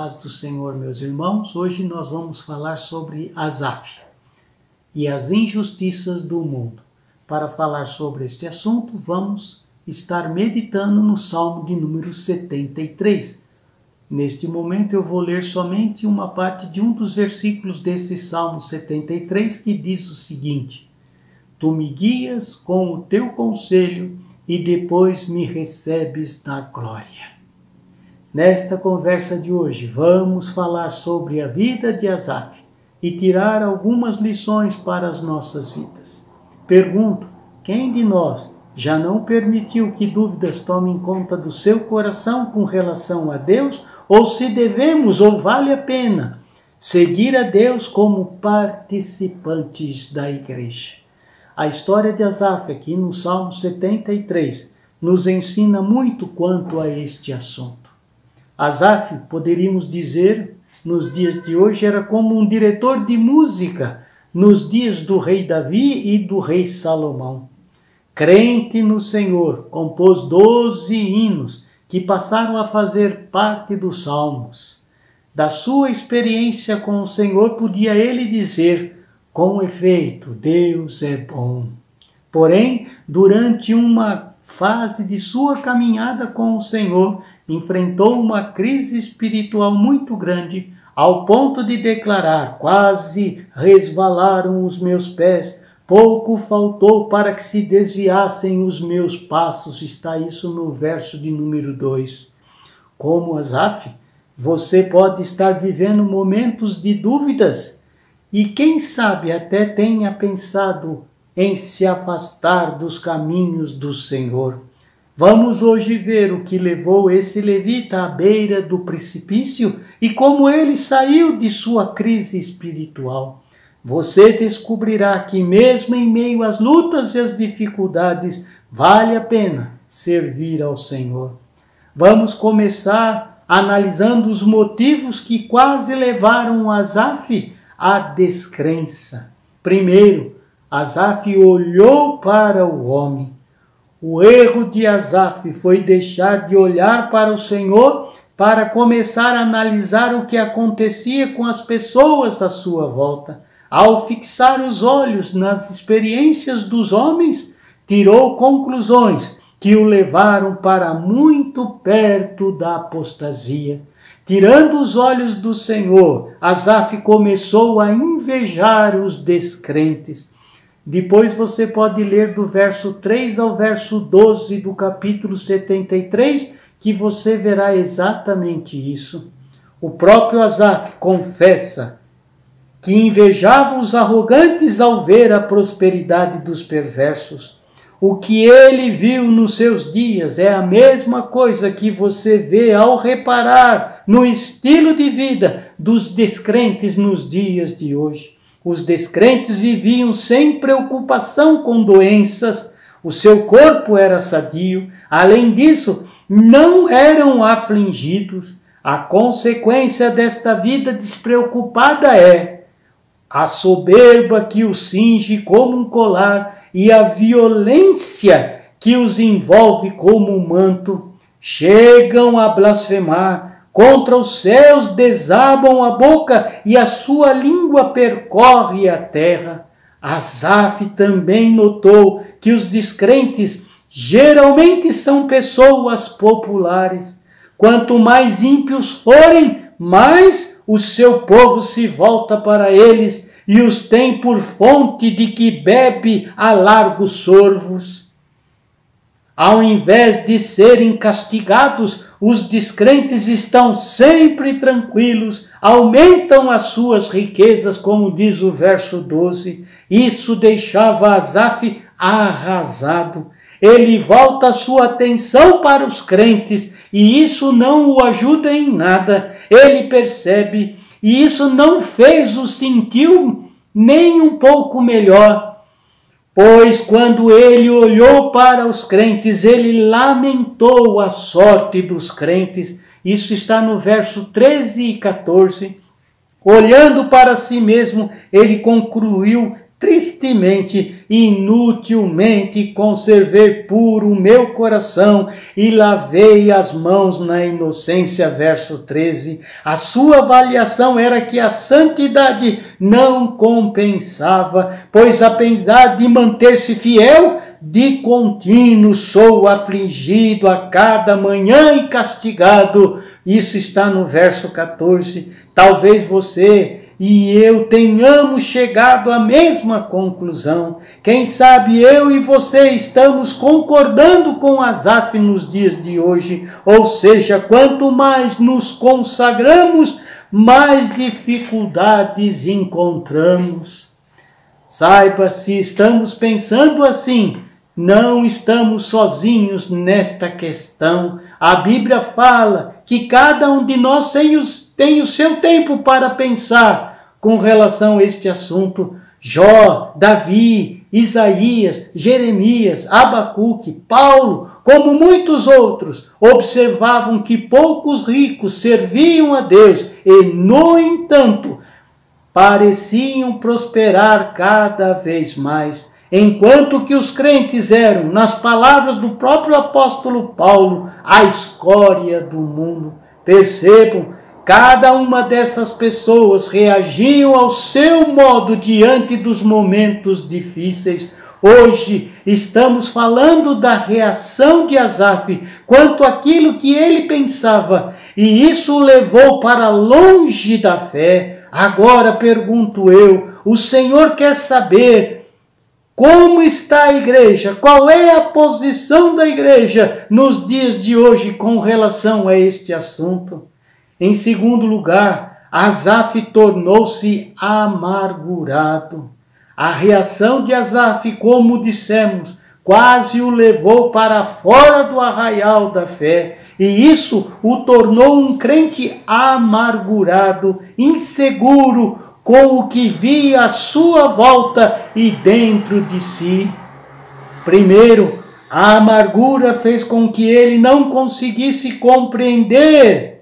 paz do Senhor, meus irmãos. Hoje nós vamos falar sobre Asaf e as injustiças do mundo. Para falar sobre este assunto, vamos estar meditando no Salmo de número 73. Neste momento eu vou ler somente uma parte de um dos versículos desse Salmo 73 que diz o seguinte: Tu me guias com o teu conselho e depois me recebes na glória. Nesta conversa de hoje, vamos falar sobre a vida de Asaf e tirar algumas lições para as nossas vidas. Pergunto, quem de nós já não permitiu que dúvidas tomem conta do seu coração com relação a Deus, ou se devemos ou vale a pena seguir a Deus como participantes da igreja? A história de Asaf aqui no Salmo 73 nos ensina muito quanto a este assunto. Asaf, poderíamos dizer, nos dias de hoje, era como um diretor de música nos dias do rei Davi e do rei Salomão. Crente no Senhor, compôs 12 hinos que passaram a fazer parte dos salmos. Da sua experiência com o Senhor, podia ele dizer, com efeito, Deus é bom. Porém, durante uma fase de sua caminhada com o Senhor, enfrentou uma crise espiritual muito grande, ao ponto de declarar, quase resvalaram os meus pés, pouco faltou para que se desviassem os meus passos. Está isso no verso de número 2. Como Asaf, você pode estar vivendo momentos de dúvidas e quem sabe até tenha pensado em se afastar dos caminhos do Senhor. Vamos hoje ver o que levou esse levita à beira do precipício e como ele saiu de sua crise espiritual. Você descobrirá que mesmo em meio às lutas e às dificuldades, vale a pena servir ao Senhor. Vamos começar analisando os motivos que quase levaram Asaf à descrença. Primeiro, Asaf olhou para o homem. O erro de Asaf foi deixar de olhar para o Senhor para começar a analisar o que acontecia com as pessoas à sua volta. Ao fixar os olhos nas experiências dos homens, tirou conclusões que o levaram para muito perto da apostasia. Tirando os olhos do Senhor, Asaf começou a invejar os descrentes. Depois você pode ler do verso 3 ao verso 12 do capítulo 73, que você verá exatamente isso. O próprio Asaf confessa que invejava os arrogantes ao ver a prosperidade dos perversos. O que ele viu nos seus dias é a mesma coisa que você vê ao reparar no estilo de vida dos descrentes nos dias de hoje. Os descrentes viviam sem preocupação com doenças, o seu corpo era sadio, além disso, não eram afligidos. A consequência desta vida despreocupada é a soberba que os cinge como um colar e a violência que os envolve como um manto. Chegam a blasfemar, contra os céus desabam a boca e a sua língua percorre a terra. Asaf também notou que os descrentes geralmente são pessoas populares. Quanto mais ímpios forem, mais o seu povo se volta para eles e os tem por fonte de que bebe a largos sorvos. Ao invés de serem castigados, os descrentes estão sempre tranquilos, aumentam as suas riquezas, como diz o verso 12. Isso deixava Asaf arrasado. Ele volta a sua atenção para os crentes e isso não o ajuda em nada. Ele percebe e isso não fez-o sentir nem um pouco melhor. Pois quando ele olhou para os crentes, ele lamentou a sorte dos crentes. Isso está no verso 13 e 14. Olhando para si mesmo, ele concluiu tristemente, inutilmente conservei puro o meu coração e lavei as mãos na inocência. Verso 13. A sua avaliação era que a santidade não compensava, pois apesar de manter-se fiel, de contínuo sou afligido a cada manhã e castigado. Isso está no verso 14. Talvez você e eu tenhamos chegado à mesma conclusão. Quem sabe eu e você estamos concordando com Asaf nos dias de hoje. Ou seja, quanto mais nos consagramos, mais dificuldades encontramos. Saiba, se estamos pensando assim, não estamos sozinhos nesta questão. A Bíblia fala que cada um de nós tem o seu tempo para pensar com relação a este assunto. Jó, Davi, Isaías, Jeremias, Abacuque, Paulo, como muitos outros, observavam que poucos ricos serviam a Deus e, no entanto, pareciam prosperar cada vez mais, enquanto que os crentes eram, nas palavras do próprio apóstolo Paulo, a escória do mundo. Percebam, cada uma dessas pessoas reagiam ao seu modo diante dos momentos difíceis. Hoje estamos falando da reação de Asaf quanto àquilo que ele pensava, e isso o levou para longe da fé. Agora pergunto eu, o Senhor quer saber como está a igreja, qual é a posição da igreja nos dias de hoje com relação a este assunto. Em segundo lugar, Asaf tornou-se amargurado. A reação de Asaf, como dissemos, quase o levou para fora do arraial da fé. E isso o tornou um crente amargurado, inseguro com o que via à sua volta e dentro de si. Primeiro, a amargura fez com que ele não conseguisse compreender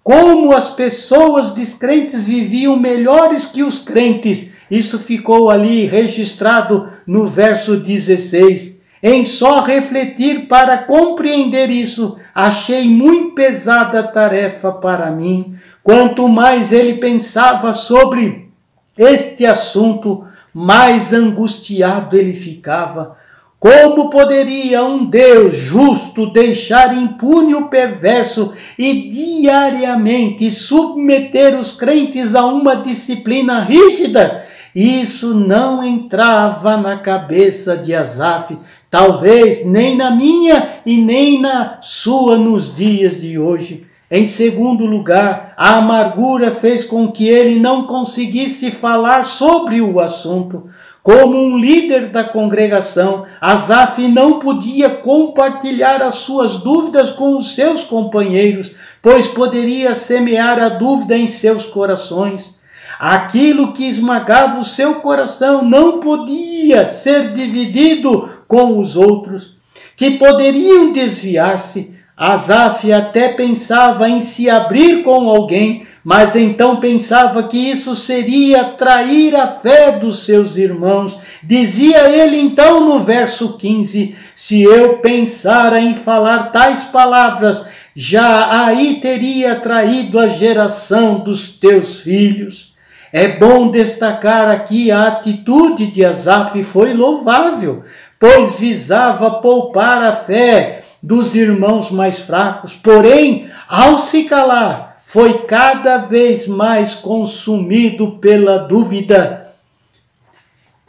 como as pessoas descrentes viviam melhores que os crentes. Isso ficou ali registrado no verso 16. Em só refletir para compreender isso, achei muito pesada a tarefa para mim. Quanto mais ele pensava sobre este assunto, mais angustiado ele ficava. Como poderia um Deus justo deixar impune o perverso e diariamente submeter os crentes a uma disciplina rígida? Isso não entrava na cabeça de Asaf, talvez nem na minha e nem na sua nos dias de hoje. Em segundo lugar, a amargura fez com que ele não conseguisse falar sobre o assunto. Como um líder da congregação, Asaf não podia compartilhar as suas dúvidas com os seus companheiros, pois poderia semear a dúvida em seus corações. Aquilo que esmagava o seu coração não podia ser dividido com os outros, que poderiam desviar-se. Asaf até pensava em se abrir com alguém, mas então pensava que isso seria trair a fé dos seus irmãos. Dizia ele então no verso 15, se eu pensara em falar tais palavras, já aí teria traído a geração dos teus filhos. É bom destacar aqui a atitude de Asaf foi louvável, pois visava poupar a fé dos irmãos mais fracos. Porém, ao se calar, foi cada vez mais consumido pela dúvida.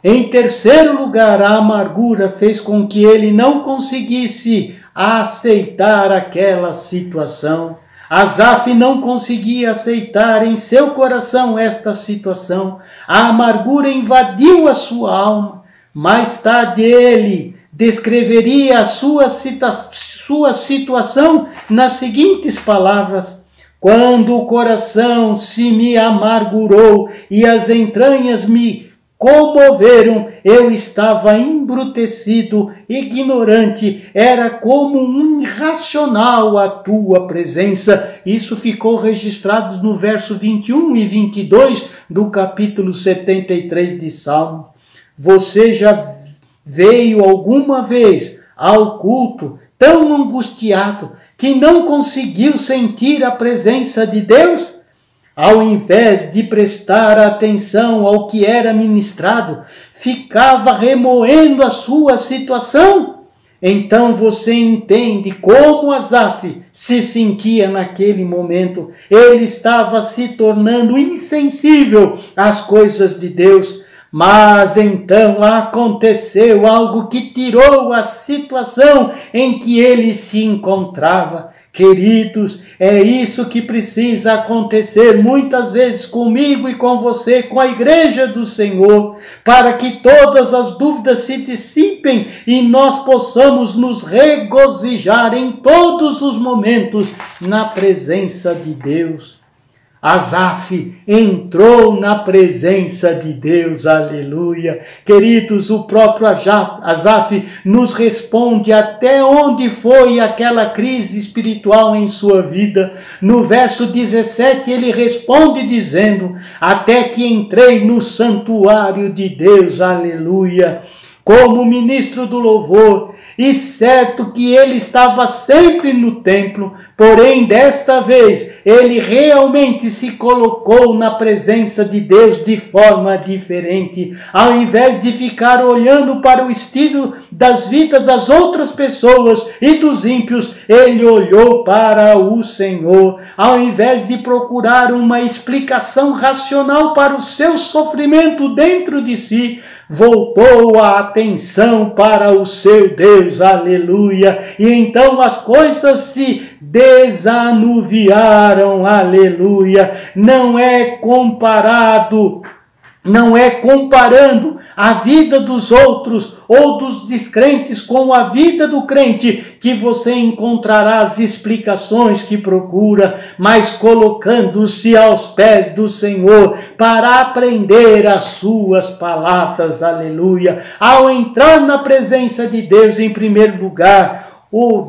Em terceiro lugar, a amargura fez com que ele não conseguisse aceitar aquela situação. Asaf não conseguia aceitar em seu coração esta situação. A amargura invadiu a sua alma. Mais tarde ele descreveria a sua situação nas seguintes palavras: quando o coração se me amargurou e as entranhas me comoveram, eu estava embrutecido, ignorante, era como um irracional a tua presença. Isso ficou registrado no verso 21 e 22 do capítulo 73 de Salmo. Você já veio alguma vez ao culto tão angustiado que não conseguiu sentir a presença de Deus? Ao invés de prestar atenção ao que era ministrado, ficava remoendo a sua situação? Então você entende como Asaf se sentia naquele momento. Ele estava se tornando insensível às coisas de Deus. Mas então aconteceu algo que tirou a situação em que ele se encontrava. Queridos, é isso que precisa acontecer muitas vezes comigo e com você, com a igreja do Senhor, para que todas as dúvidas se dissipem e nós possamos nos regozijar em todos os momentos na presença de Deus. Asaf entrou na presença de Deus, aleluia. Queridos, o próprio Asaf nos responde até onde foi aquela crise espiritual em sua vida. No verso 17 ele responde dizendo: até que entrei no santuário de Deus, aleluia, como ministro do louvor. E certo que ele estava sempre no templo, porém desta vez ele realmente se colocou na presença de Deus de forma diferente. Ao invés de ficar olhando para o estilo das vidas das outras pessoas e dos ímpios, ele olhou para o Senhor. Ao invés de procurar uma explicação racional para o seu sofrimento dentro de si, voltou a atenção para o seu Deus, aleluia, e então as coisas se desanuviaram, aleluia. Não é comparando a vida dos outros ou dos descrentes com a vida do crente que você encontrará as explicações que procura, mas colocando-se aos pés do Senhor para aprender as suas palavras, aleluia. Ao entrar na presença de Deus, em primeiro lugar,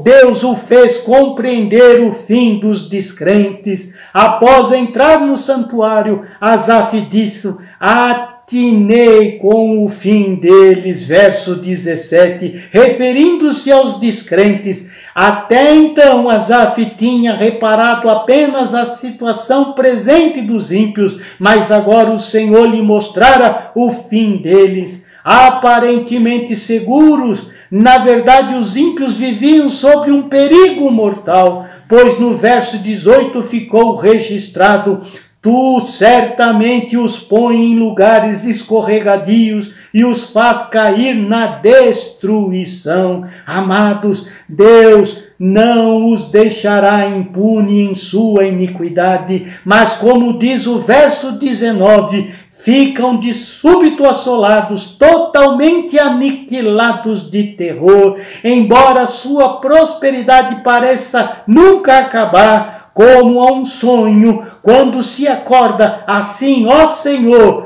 Deus o fez compreender o fim dos descrentes. Após entrar no santuário, Asaf disse: atinei com o fim deles, verso 17, referindo-se aos descrentes. Até então Asaf tinha reparado apenas a situação presente dos ímpios, mas agora o Senhor lhe mostrara o fim deles. Aparentemente seguros, na verdade os ímpios viviam sob um perigo mortal, pois no verso 18 ficou registrado: tu certamente os põe em lugares escorregadios e os faz cair na destruição. Amados, Deus não os deixará impune em sua iniquidade, mas como diz o verso 19, ficam de súbito assolados, totalmente aniquilados de terror, embora sua prosperidade pareça nunca acabar, como a um sonho, quando se acorda, assim, ó Senhor,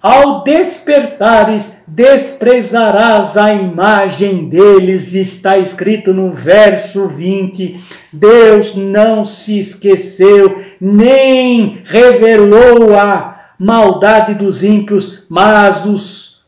ao despertares, desprezarás a imagem deles, está escrito no verso 20. Deus não se esqueceu, nem revelou a maldade dos ímpios, mas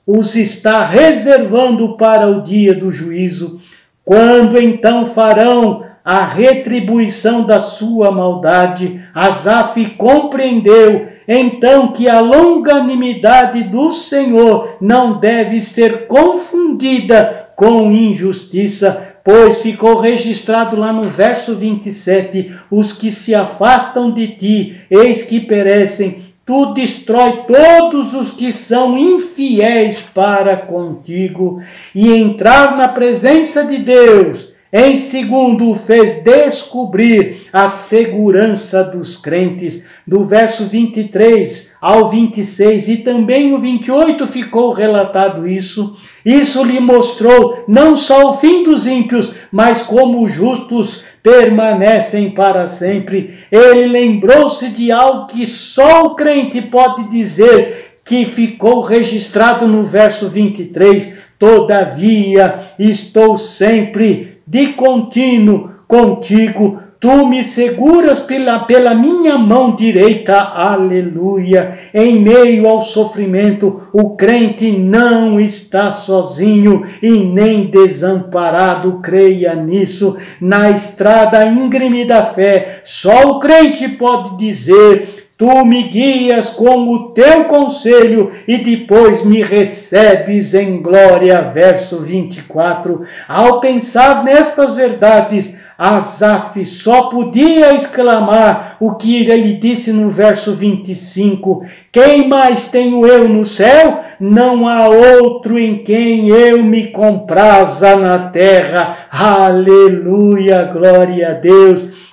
os está reservando para o dia do juízo. Quando então farão a retribuição da sua maldade? Asaf compreendeu então que a longanimidade do Senhor não deve ser confundida com injustiça, pois ficou registrado lá no verso 27, os que se afastam de ti, eis que perecem. Tu destrói todos os que são infiéis para contigo. E entrar na presença de Deus, em segundo, o fez descobrir a segurança dos crentes. Do verso 23 ao 26 e também o 28 ficou relatado isso. Isso lhe mostrou não só o fim dos ímpios, mas como os justos permanecem para sempre. Ele lembrou-se de algo que só o crente pode dizer, que ficou registrado no verso 23. Todavia estou sempre de contínuo contigo, Tu me seguras pela minha mão direita, aleluia. Em meio ao sofrimento, o crente não está sozinho e nem desamparado, creia nisso. Na estrada íngreme da fé, só o crente pode dizer: Tu me guias com o teu conselho e depois me recebes em glória. Verso 24. Ao pensar nestas verdades, Asaf só podia exclamar o que ele disse no verso 25. Quem mais tenho eu no céu? Não há outro em quem eu me compraza na terra. Aleluia, glória a Deus.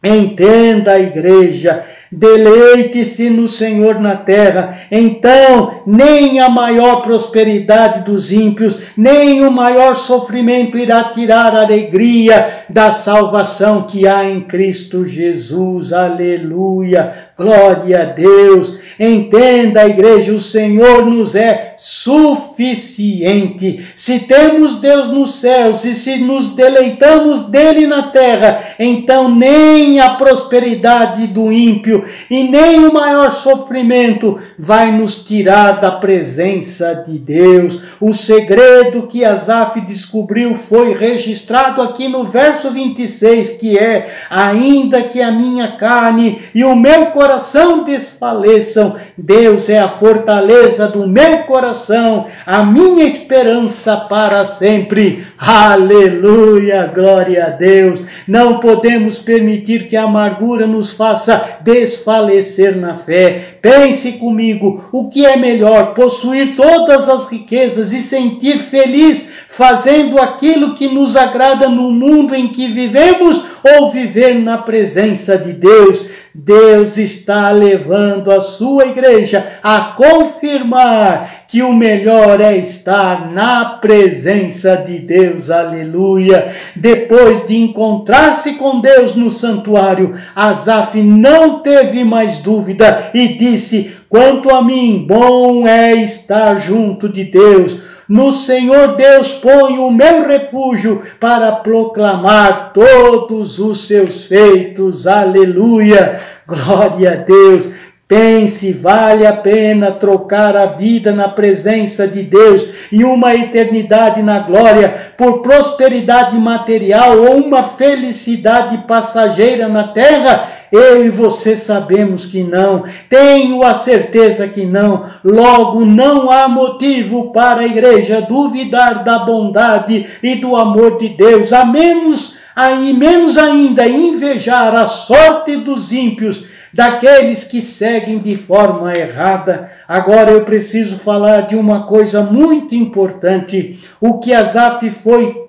Entenda, igreja, deleite-se no Senhor na terra, então nem a maior prosperidade dos ímpios, nem o maior sofrimento irá tirar a alegria da salvação que há em Cristo Jesus. Aleluia, glória a Deus. Entenda, igreja, o Senhor nos é suficiente. Se temos Deus nos céus e se nos deleitamos dele na terra, então nem a prosperidade do ímpio e nem o maior sofrimento vai nos tirar da presença de Deus. O segredo que Asaf descobriu foi registrado aqui no verso 26, que é: ainda que a minha carne e o meu coração desfaleçam, Deus é a fortaleza do meu coração, a minha esperança para sempre. Aleluia, glória a Deus. Não podemos permitir que a amargura nos faça desfalecer na fé. Pense comigo, o que é melhor, possuir todas as riquezas e sentir feliz fazendo aquilo que nos agrada no mundo em que vivemos, ou viver na presença de Deus? Deus está levando a sua igreja a confirmar que o melhor é estar na presença de Deus. Aleluia. Depois de encontrar-se com Deus no santuário, Asaf não teve mais dúvida e disse: quanto a mim, bom é estar junto de Deus. No Senhor Deus ponho o meu refúgio para proclamar todos os seus feitos. Aleluia, glória a Deus. Pense, vale a pena trocar a vida na presença de Deus e uma eternidade na glória por prosperidade material ou uma felicidade passageira na terra? Eu e você sabemos que não, tenho a certeza que não. Logo, não há motivo para a igreja duvidar da bondade e do amor de Deus, menos ainda invejar a sorte dos ímpios, daqueles que seguem de forma errada. Agora eu preciso falar de uma coisa muito importante. O que Asaf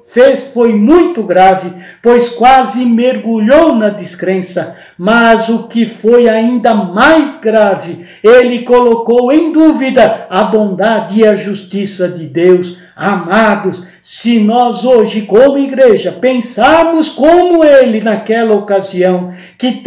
fez foi muito grave, pois quase mergulhou na descrença. Mas o que foi ainda mais grave, ele colocou em dúvida a bondade e a justiça de Deus. Amados, se nós hoje, como igreja, pensarmos como ele naquela ocasião, que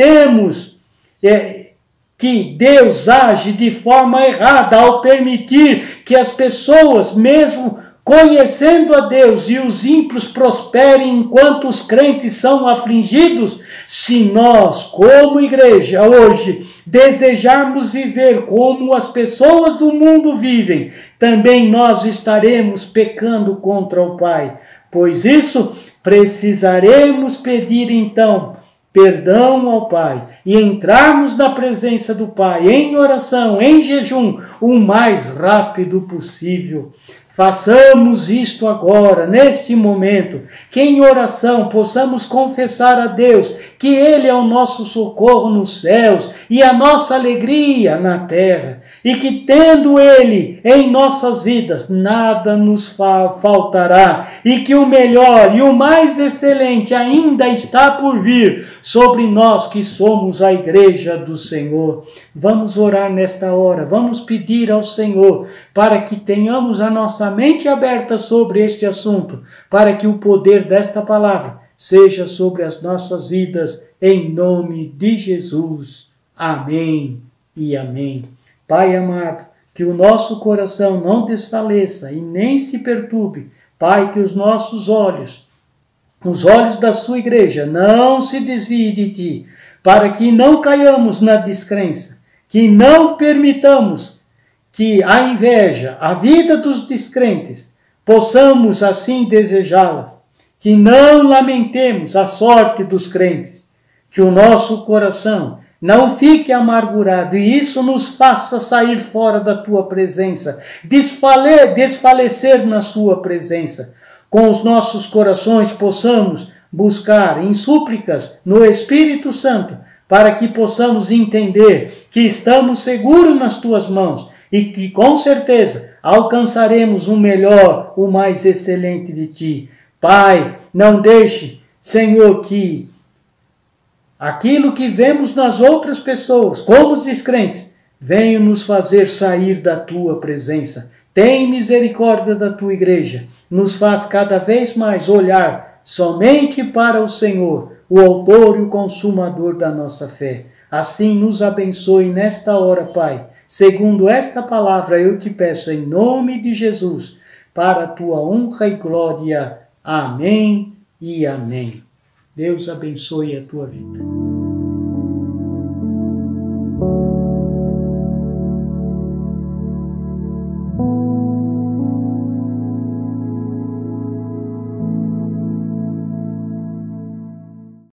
Deus age de forma errada ao permitir que as pessoas, mesmo conhecendo a Deus, e os ímpios prosperem enquanto os crentes são afligidos, se nós, como igreja, hoje desejarmos viver como as pessoas do mundo vivem, também nós estaremos pecando contra o Pai. Pois isso, precisaremos pedir então perdão ao Pai e entrarmos na presença do Pai em oração, em jejum, o mais rápido possível. Façamos isto agora, neste momento, que em oração possamos confessar a Deus que Ele é o nosso socorro nos céus e a nossa alegria na terra, e que tendo Ele em nossas vidas, nada nos faltará, e que o melhor e o mais excelente ainda está por vir sobre nós que somos a igreja do Senhor. Vamos orar nesta hora, vamos pedir ao Senhor para que tenhamos a nossa mente aberta sobre este assunto, para que o poder desta palavra seja sobre as nossas vidas, em nome de Jesus. Amém e amém. Pai amado, que o nosso coração não desfaleça e nem se perturbe. Pai, que os nossos olhos os olhos da sua igreja não se desviem de ti, para que não caiamos na descrença, que não permitamos que a inveja, a vida dos descrentes, possamos assim desejá-las, que não lamentemos a sorte dos crentes, que o nosso coração não fique amargurado e isso nos faça sair fora da tua presença, desfalecer na sua presença. Com os nossos corações possamos buscar em súplicas no Espírito Santo, para que possamos entender que estamos seguros nas tuas mãos e que com certeza alcançaremos o melhor, o mais excelente de ti. Pai, não deixe, Senhor, que aquilo que vemos nas outras pessoas, como os descrentes, venha nos fazer sair da tua presença. Tem misericórdia da tua igreja, nos faz cada vez mais olhar somente para o Senhor, o autor e o consumador da nossa fé. Assim nos abençoe nesta hora, Pai. Segundo esta palavra eu te peço em nome de Jesus, para a tua honra e glória. Amém e amém. Deus abençoe a tua vida.